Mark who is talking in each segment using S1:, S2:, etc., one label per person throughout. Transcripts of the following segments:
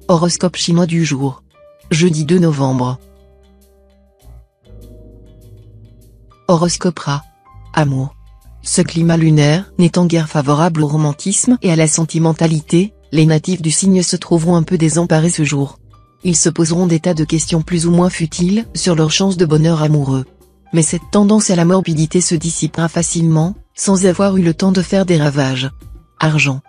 S1: Horoscope chinois du jour. Jeudi 2 novembre. Horoscope Ra. Amour. Ce climat lunaire n'étant guère favorable au romantisme et à la sentimentalité, les natifs du signe se trouveront un peu désemparés ce jour. Ils se poseront des tas de questions plus ou moins futiles sur leurs chances de bonheur amoureux. Mais cette tendance à la morbidité se dissipera facilement, sans avoir eu le temps de faire des ravages. Argent.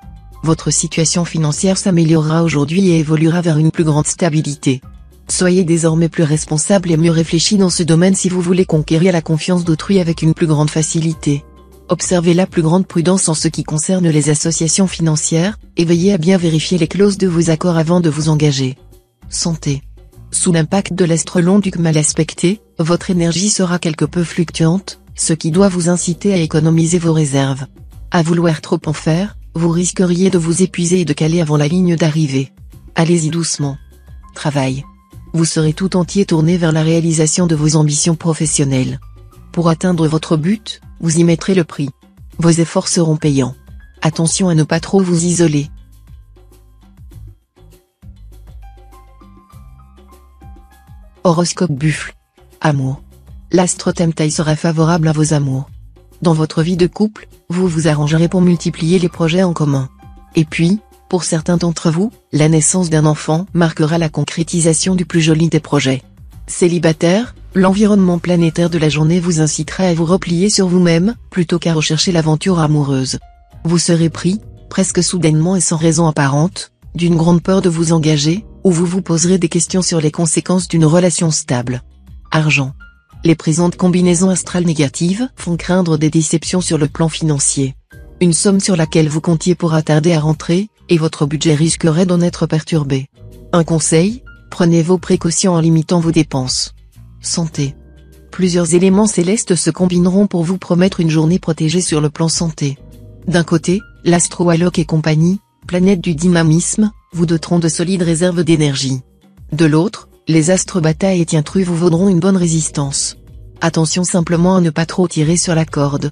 S1: Votre situation financière s'améliorera aujourd'hui et évoluera vers une plus grande stabilité. Soyez désormais plus responsable et mieux réfléchi dans ce domaine si vous voulez conquérir la confiance d'autrui avec une plus grande facilité. Observez la plus grande prudence en ce qui concerne les associations financières, et veillez à bien vérifier les clauses de vos accords avant de vous engager. Santé. Sous l'impact de l'astre Long-Duc mal aspecté, votre énergie sera quelque peu fluctuante, ce qui doit vous inciter à économiser vos réserves. À vouloir trop en faire, vous risqueriez de vous épuiser et de caler avant la ligne d'arrivée. Allez-y doucement. Travail. Vous serez tout entier tourné vers la réalisation de vos ambitions professionnelles. Pour atteindre votre but, vous y mettrez le prix. Vos efforts seront payants. Attention à ne pas trop vous isoler. Horoscope Buffle. Amour. L'astre Temptail sera favorable à vos amours. Dans votre vie de couple, vous vous arrangerez pour multiplier les projets en commun. Et puis, pour certains d'entre vous, la naissance d'un enfant marquera la concrétisation du plus joli des projets. Célibataire, l'environnement planétaire de la journée vous incitera à vous replier sur vous-même, plutôt qu'à rechercher l'aventure amoureuse. Vous serez pris, presque soudainement et sans raison apparente, d'une grande peur de vous engager, ou vous vous poserez des questions sur les conséquences d'une relation stable. Argent. Les présentes combinaisons astrales négatives font craindre des déceptions sur le plan financier. Une somme sur laquelle vous comptiez pourra tarder à rentrer, et votre budget risquerait d'en être perturbé. Un conseil, prenez vos précautions en limitant vos dépenses. Santé. Plusieurs éléments célestes se combineront pour vous promettre une journée protégée sur le plan santé. D'un côté, l'astro Alok et compagnie, planète du dynamisme, vous doteront de solides réserves d'énergie. De l'autre, les astres bataille et Tientru vous vaudront une bonne résistance. Attention simplement à ne pas trop tirer sur la corde.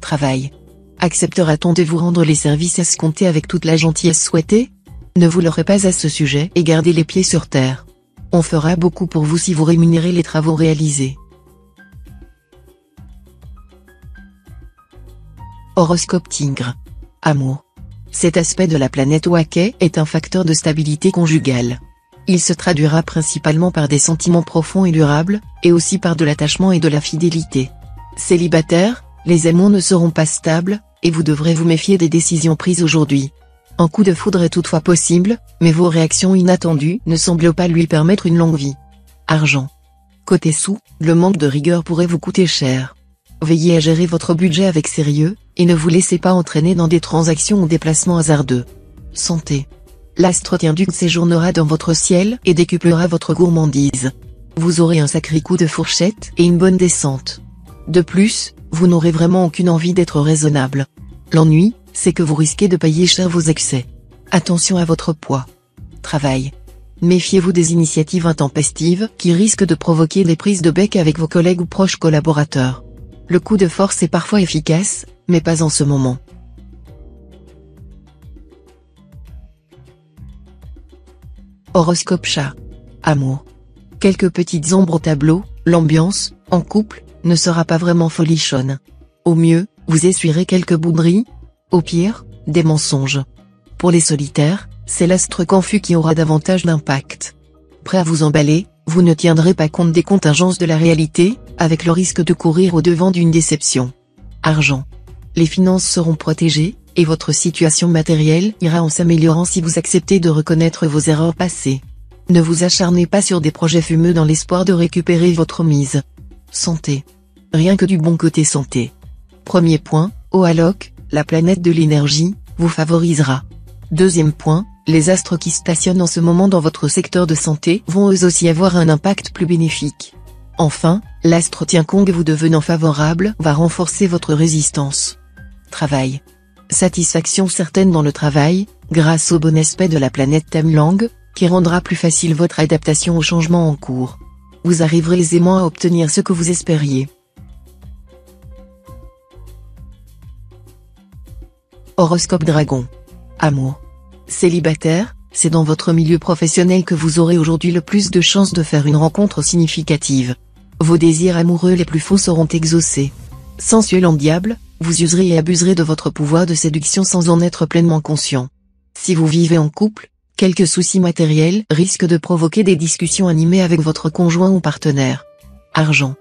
S1: Travail. Acceptera-t-on de vous rendre les services escomptés avec toute la gentillesse souhaitée? Ne vous leurrez pas à ce sujet et gardez les pieds sur terre. On fera beaucoup pour vous si vous rémunérez les travaux réalisés. Horoscope Tigre. Amour. Cet aspect de la planète Waquet est un facteur de stabilité conjugale. Il se traduira principalement par des sentiments profonds et durables, et aussi par de l'attachement et de la fidélité. Célibataire, les amours ne seront pas stables, et vous devrez vous méfier des décisions prises aujourd'hui. Un coup de foudre est toutefois possible, mais vos réactions inattendues ne semblent pas lui permettre une longue vie. Argent. Côté sous, le manque de rigueur pourrait vous coûter cher. Veillez à gérer votre budget avec sérieux, et ne vous laissez pas entraîner dans des transactions ou déplacements hasardeux. Santé. L'astre Tienduc séjournera dans votre ciel et décuplera votre gourmandise. Vous aurez un sacré coup de fourchette et une bonne descente. De plus, vous n'aurez vraiment aucune envie d'être raisonnable. L'ennui, c'est que vous risquez de payer cher vos excès. Attention à votre poids. Travail. Méfiez-vous des initiatives intempestives qui risquent de provoquer des prises de bec avec vos collègues ou proches collaborateurs. Le coup de force est parfois efficace, mais pas en ce moment. Horoscope Chat. Amour. Quelques petites ombres au tableau, l'ambiance, en couple, ne sera pas vraiment folichonne. Au mieux, vous essuierez quelques bouderies. Au pire, des mensonges. Pour les solitaires, c'est l'astre confus qui aura davantage d'impact. Prêt à vous emballer, vous ne tiendrez pas compte des contingences de la réalité, avec le risque de courir au-devant d'une déception. Argent. Les finances seront protégées, et votre situation matérielle ira en s'améliorant si vous acceptez de reconnaître vos erreurs passées. Ne vous acharnez pas sur des projets fumeux dans l'espoir de récupérer votre mise. Santé. Rien que du bon côté santé. Premier point, Alok, la planète de l'énergie, vous favorisera. Deuxième point, les astres qui stationnent en ce moment dans votre secteur de santé vont eux aussi avoir un impact plus bénéfique. Enfin, l'astre Tiankong vous devenant favorable va renforcer votre résistance. Travail. Satisfaction certaine dans le travail, grâce au bon aspect de la planète Tamlang, qui rendra plus facile votre adaptation aux changements en cours. Vous arriverez aisément à obtenir ce que vous espériez. Horoscope Dragon. Amour. Célibataire, c'est dans votre milieu professionnel que vous aurez aujourd'hui le plus de chances de faire une rencontre significative. Vos désirs amoureux les plus fous seront exaucés. Sensuel en diable, vous userez et abuserez de votre pouvoir de séduction sans en être pleinement conscient. Si vous vivez en couple, quelques soucis matériels risquent de provoquer des discussions animées avec votre conjoint ou partenaire. Argent.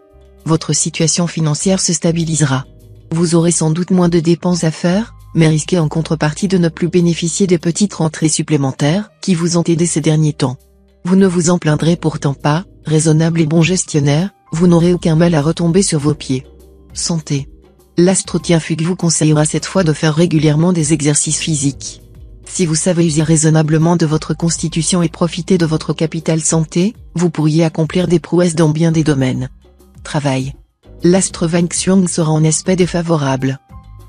S1: Votre situation financière se stabilisera. Vous aurez sans doute moins de dépenses à faire, mais risquez en contrepartie de ne plus bénéficier des petites rentrées supplémentaires qui vous ont aidé ces derniers temps. Vous ne vous en plaindrez pourtant pas, raisonnable et bon gestionnaire, vous n'aurez aucun mal à retomber sur vos pieds. Santé. L'astro-Tienfugue vous conseillera cette fois de faire régulièrement des exercices physiques. Si vous savez user raisonnablement de votre constitution et profiter de votre capital santé, vous pourriez accomplir des prouesses dans bien des domaines. Travail. L'astre Wang Xiong sera en aspect défavorable.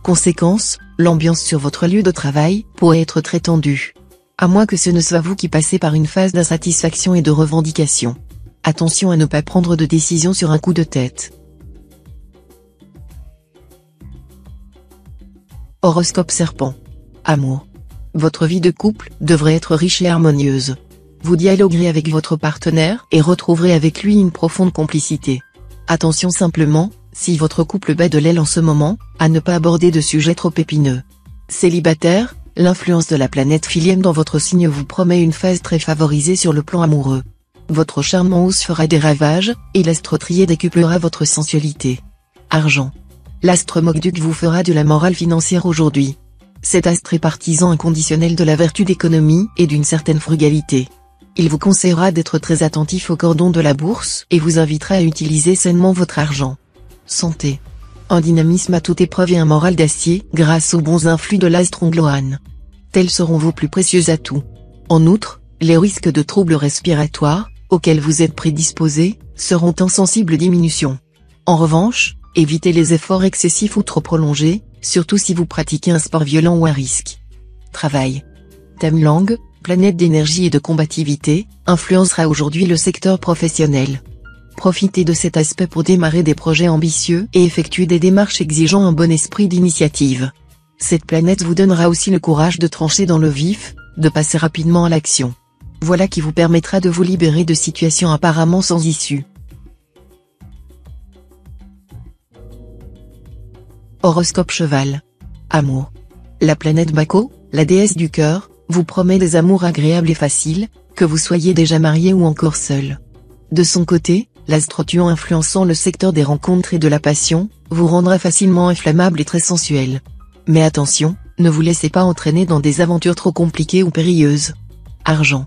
S1: Conséquence, l'ambiance sur votre lieu de travail pourrait être très tendue. À moins que ce ne soit vous qui passez par une phase d'insatisfaction et de revendication. Attention à ne pas prendre de décision sur un coup de tête. Horoscope Serpent. Amour. Votre vie de couple devrait être riche et harmonieuse. Vous dialoguerez avec votre partenaire et retrouverez avec lui une profonde complicité. Attention simplement, si votre couple bat de l'aile en ce moment, à ne pas aborder de sujets trop épineux. Célibataire, l'influence de la planète Philième dans votre signe vous promet une phase très favorisée sur le plan amoureux. Votre charme en hausse fera des ravages, et l'astre Trié décuplera votre sensualité. Argent. L'astre Mogduc vous fera de la morale financière aujourd'hui. Cet astre est partisan inconditionnel de la vertu d'économie et d'une certaine frugalité. Il vous conseillera d'être très attentif au cordon de la bourse et vous invitera à utiliser sainement votre argent. Santé. Un dynamisme à toute épreuve et un moral d'acier grâce aux bons influx de l'astre Ongloan. Tels seront vos plus précieux atouts. En outre, les risques de troubles respiratoires, auxquels vous êtes prédisposés, seront en sensible diminution. En revanche, évitez les efforts excessifs ou trop prolongés, surtout si vous pratiquez un sport violent ou à risque. Travail. Thème Lang, planète d'énergie et de combativité, influencera aujourd'hui le secteur professionnel. Profitez de cet aspect pour démarrer des projets ambitieux et effectuer des démarches exigeant un bon esprit d'initiative. Cette planète vous donnera aussi le courage de trancher dans le vif, de passer rapidement à l'action. Voilà qui vous permettra de vous libérer de situations apparemment sans issue. Horoscope Cheval. Amour. La planète Bako, la déesse du cœur, vous promet des amours agréables et faciles, que vous soyez déjà marié ou encore seul. De son côté, l'astre Tuon influençant le secteur des rencontres et de la passion, vous rendra facilement inflammable et très sensuel. Mais attention, ne vous laissez pas entraîner dans des aventures trop compliquées ou périlleuses. Argent.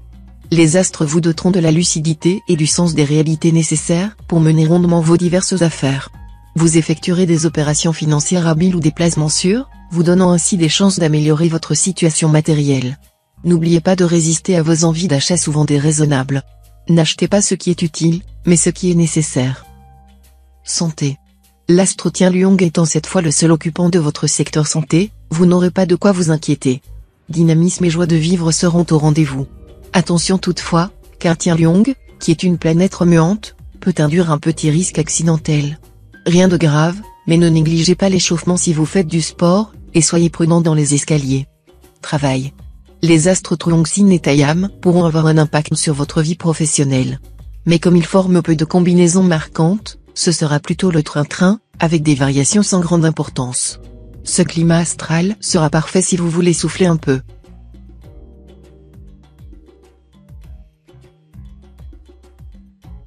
S1: Les astres vous doteront de la lucidité et du sens des réalités nécessaires pour mener rondement vos diverses affaires. Vous effectuerez des opérations financières habiles ou des placements sûrs, vous donnant ainsi des chances d'améliorer votre situation matérielle. N'oubliez pas de résister à vos envies d'achat souvent déraisonnables. N'achetez pas ce qui est utile, mais ce qui est nécessaire. Santé. L'astre Tianluong étant cette fois le seul occupant de votre secteur santé, vous n'aurez pas de quoi vous inquiéter. Dynamisme et joie de vivre seront au rendez-vous. Attention toutefois, car Tianluong, qui est une planète remuante, peut induire un petit risque accidentel. Rien de grave, mais ne négligez pas l'échauffement si vous faites du sport, et soyez prudent dans les escaliers. Travail. Les astres Truongsin et Taiyam pourront avoir un impact sur votre vie professionnelle. Mais comme ils forment peu de combinaisons marquantes, ce sera plutôt le train-train, avec des variations sans grande importance. Ce climat astral sera parfait si vous voulez souffler un peu.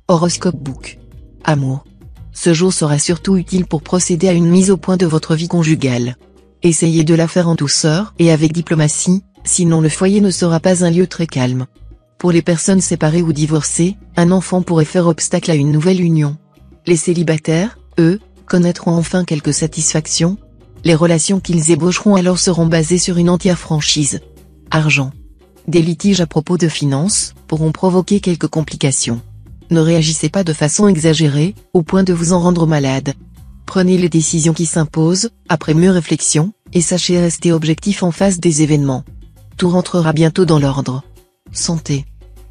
S1: Horoscope Book. Amour. Ce jour sera surtout utile pour procéder à une mise au point de votre vie conjugale. Essayez de la faire en douceur et avec diplomatie, sinon le foyer ne sera pas un lieu très calme. Pour les personnes séparées ou divorcées, un enfant pourrait faire obstacle à une nouvelle union. Les célibataires, eux, connaîtront enfin quelques satisfactions. Les relations qu'ils ébaucheront alors seront basées sur une entière franchise. Argent. Des litiges à propos de finances pourront provoquer quelques complications. Ne réagissez pas de façon exagérée, au point de vous en rendre malade. Prenez les décisions qui s'imposent, après mûre réflexion, et sachez rester objectif en face des événements. Tout rentrera bientôt dans l'ordre. Santé.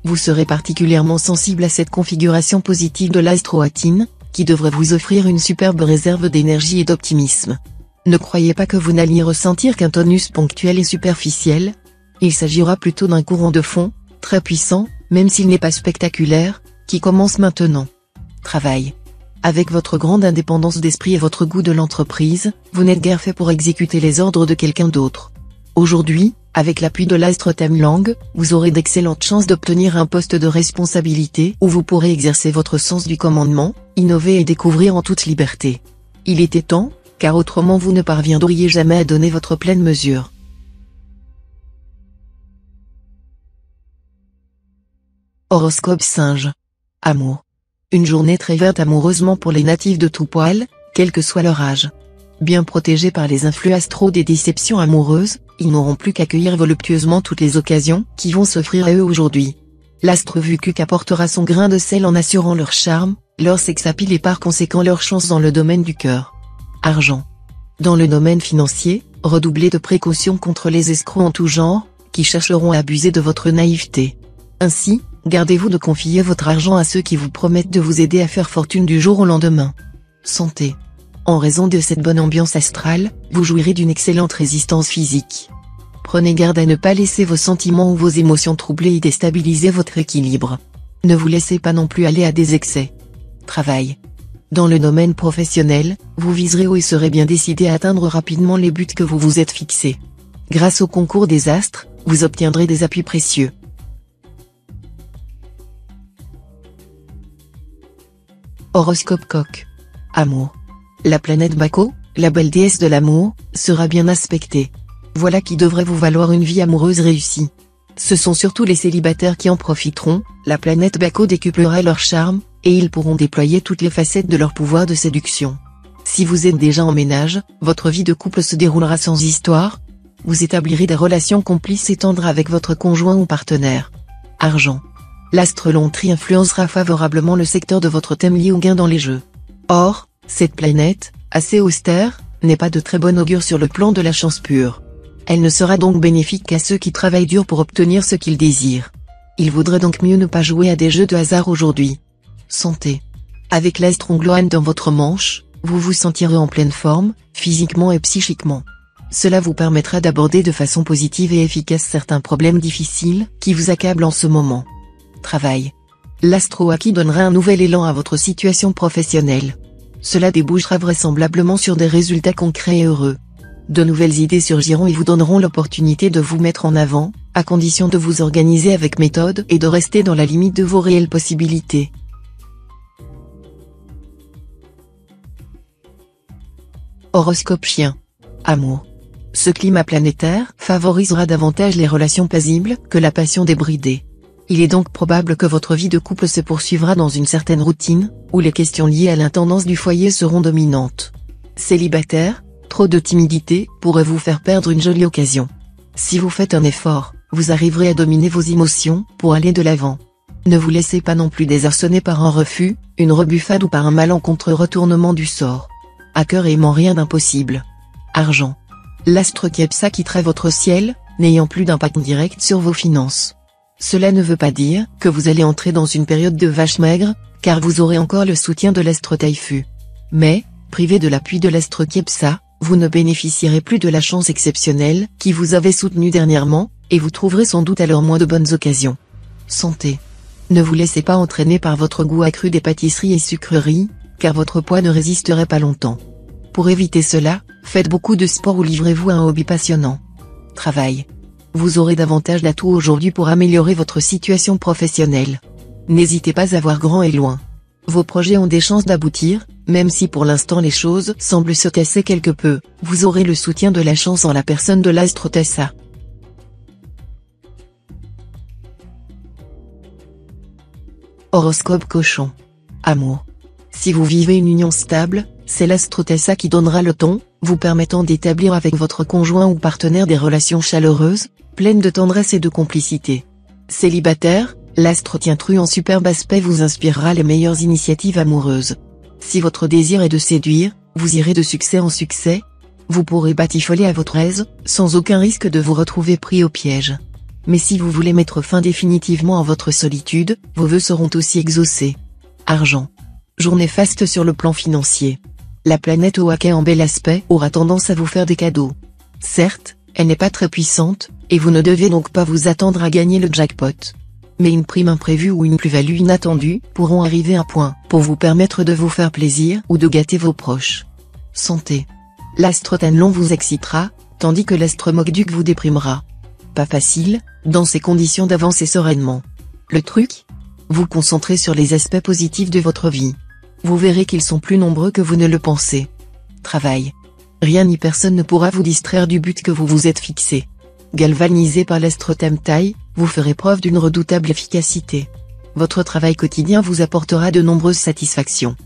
S1: Vous serez particulièrement sensible à cette configuration positive de l'astroatine, qui devrait vous offrir une superbe réserve d'énergie et d'optimisme. Ne croyez pas que vous n'alliez ressentir qu'un tonus ponctuel et superficiel. Il s'agira plutôt d'un courant de fond, très puissant, même s'il n'est pas spectaculaire, qui commence maintenant. Travail. Avec votre grande indépendance d'esprit et votre goût de l'entreprise, vous n'êtes guère fait pour exécuter les ordres de quelqu'un d'autre. Aujourd'hui, avec l'appui de l'astre thème langue, vous aurez d'excellentes chances d'obtenir un poste de responsabilité où vous pourrez exercer votre sens du commandement, innover et découvrir en toute liberté. Il était temps, car autrement vous ne parviendriez jamais à donner votre pleine mesure. Horoscope Singe. Amour. Une journée très verte amoureusement pour les natifs de tout poil, quel que soit leur âge. Bien protégés par les influx astraux des déceptions amoureuses, ils n'auront plus qu'à cueillir voluptueusement toutes les occasions qui vont s'offrir à eux aujourd'hui. L'astre Vucuc apportera son grain de sel en assurant leur charme, leur sex appeal et par conséquent leur chance dans le domaine du cœur. Argent. Dans le domaine financier, redoublez de précautions contre les escrocs en tout genre, qui chercheront à abuser de votre naïveté. Ainsi, gardez-vous de confier votre argent à ceux qui vous promettent de vous aider à faire fortune du jour au lendemain. Santé. En raison de cette bonne ambiance astrale, vous jouirez d'une excellente résistance physique. Prenez garde à ne pas laisser vos sentiments ou vos émotions troubler et déstabiliser votre équilibre. Ne vous laissez pas non plus aller à des excès. Travail. Dans le domaine professionnel, vous viserez haut et serez bien décidé à atteindre rapidement les buts que vous vous êtes fixés. Grâce au concours des astres, vous obtiendrez des appuis précieux. Horoscope Coq. Amour. La planète Baco, la belle déesse de l'amour, sera bien aspectée. Voilà qui devrait vous valoir une vie amoureuse réussie. Ce sont surtout les célibataires qui en profiteront, la planète Baco décuplera leur charme, et ils pourront déployer toutes les facettes de leur pouvoir de séduction. Si vous êtes déjà en ménage, votre vie de couple se déroulera sans histoire. Vous établirez des relations complices et tendres avec votre conjoint ou partenaire. Argent. L'astre Lontrie influencera favorablement le secteur de votre thème lié au gain dans les jeux. Or, cette planète, assez austère, n'est pas de très bon augure sur le plan de la chance pure. Elle ne sera donc bénéfique qu'à ceux qui travaillent dur pour obtenir ce qu'ils désirent. Il vaudrait donc mieux ne pas jouer à des jeux de hasard aujourd'hui. Santé. Avec l'astre Ongloane dans votre manche, vous vous sentirez en pleine forme, physiquement et psychiquement. Cela vous permettra d'aborder de façon positive et efficace certains problèmes difficiles qui vous accablent en ce moment. Travail. L'astro Aki donnera un nouvel élan à votre situation professionnelle. Cela débouchera vraisemblablement sur des résultats concrets et heureux. De nouvelles idées surgiront et vous donneront l'opportunité de vous mettre en avant, à condition de vous organiser avec méthode et de rester dans la limite de vos réelles possibilités. Horoscope Chien. Amour. Ce climat planétaire favorisera davantage les relations paisibles que la passion débridée. Il est donc probable que votre vie de couple se poursuivra dans une certaine routine, où les questions liées à l'intendance du foyer seront dominantes. Célibataire, trop de timidité pourrait vous faire perdre une jolie occasion. Si vous faites un effort, vous arriverez à dominer vos émotions pour aller de l'avant. Ne vous laissez pas non plus désarçonner par un refus, une rebuffade ou par un malencontreux retournement du sort. À cœur aimant rien d'impossible. Argent. L'astre Kepsa quittera votre ciel, n'ayant plus d'impact direct sur vos finances. Cela ne veut pas dire que vous allez entrer dans une période de vache maigre, car vous aurez encore le soutien de l'astre Taifu. Mais, privé de l'appui de l'astre Kepsa, vous ne bénéficierez plus de la chance exceptionnelle qui vous avait soutenu dernièrement, et vous trouverez sans doute alors moins de bonnes occasions. Santé. Ne vous laissez pas entraîner par votre goût accru des pâtisseries et sucreries, car votre poids ne résisterait pas longtemps. Pour éviter cela, faites beaucoup de sport ou livrez-vous à un hobby passionnant. Travail. Vous aurez davantage d'atouts aujourd'hui pour améliorer votre situation professionnelle. N'hésitez pas à voir grand et loin. Vos projets ont des chances d'aboutir, même si pour l'instant les choses semblent se casser quelque peu, vous aurez le soutien de la chance en la personne de l'astre Tessa. Horoscope Cochon. Amour. Si vous vivez une union stable, c'est l'astre Tessa qui donnera le ton, vous permettant d'établir avec votre conjoint ou partenaire des relations chaleureuses, pleines de tendresse et de complicité. Célibataire, l'astre Tintru en superbe aspect vous inspirera les meilleures initiatives amoureuses. Si votre désir est de séduire, vous irez de succès en succès. Vous pourrez batifoler à votre aise, sans aucun risque de vous retrouver pris au piège. Mais si vous voulez mettre fin définitivement à votre solitude, vos vœux seront aussi exaucés. Argent. Journée faste sur le plan financier. La planète Oaké en bel aspect aura tendance à vous faire des cadeaux. Certes, elle n'est pas très puissante, Et vous ne devez donc pas vous attendre à gagner le jackpot. Mais une prime imprévue ou une plus-value inattendue pourront arriver à point pour vous permettre de vous faire plaisir ou de gâter vos proches. Santé. L'astre Tanlon vous excitera, tandis que l'astre Mokduk vous déprimera. Pas facile, dans ces conditions, d'avancer sereinement. Le truc ? Vous concentrez sur les aspects positifs de votre vie. Vous verrez qu'ils sont plus nombreux que vous ne le pensez. Travail. Rien ni personne ne pourra vous distraire du but que vous vous êtes fixé. Galvanisé par l'astre Tamtai, vous ferez preuve d'une redoutable efficacité. Votre travail quotidien vous apportera de nombreuses satisfactions.